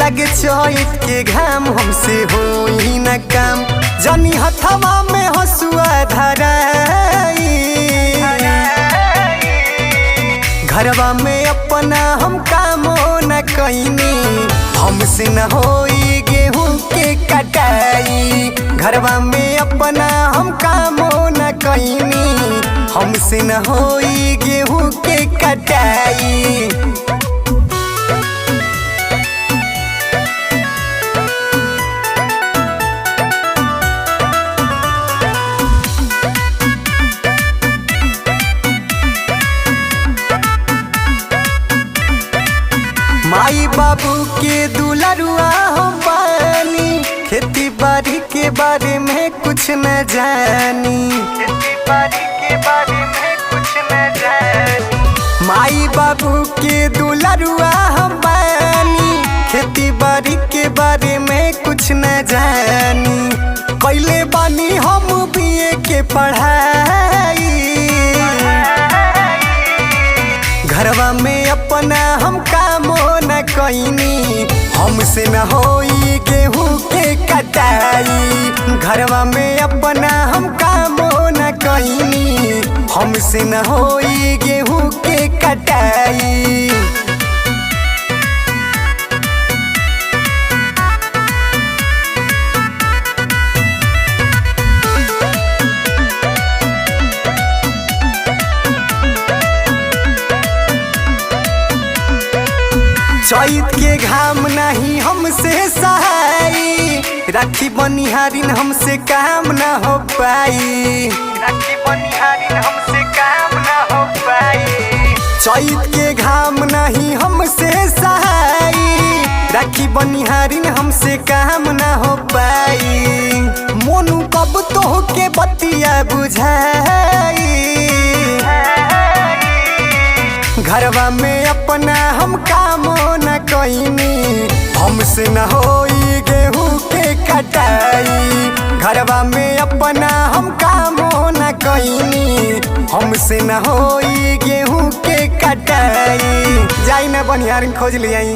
लगे चैत के घाम हमसे होई न काम। जनी हथवा में हसुआ धराई, घरवा में अपना हम कामो न कईनी। हमसे न होई गेहूं के कटाई, घरवा में अपना हम कामो न कईनी। हमसे न होई गेहूं के कटाई। माई बाबू के दुलरुआ हम बानी, खेती बाड़ी के बारे में कुछ न जानी। खेती बाड़ी के बारे में कुछ न जानी। माई बाबू के दुलरुआ हम बानी, खेती बाड़ी के बारे में कुछ न जानी। पहले बानी हम बीए के पढ़ाई, घरवा में अपना हम कामो न कईनी। हमसे न होई गेहूं के कटाई, घरवा में अपना हम कामो न कईनी। हमसे न होई गेहूं के कटाई। चैत के घाम नहीं हमसे सहाई, राखी बनिहारिन हमसे काम न हो पाई। राखी बनिहारिन हमसे काम न हो पाई। चैत के घाम नहीं हमसे सहाई, राखी बनिहारिन हमसे काम न हो पाई। मोनू कब तो के बतिया बुझाई, घरवा में अपना हम कामो न कईनी। हमसे न होई गेहूं के कटाई, घरवा में अपना हम कामो न कईनी। हमसे न होई गेहूं के कटाई। जाई न बनिहारिन खोज लियाई।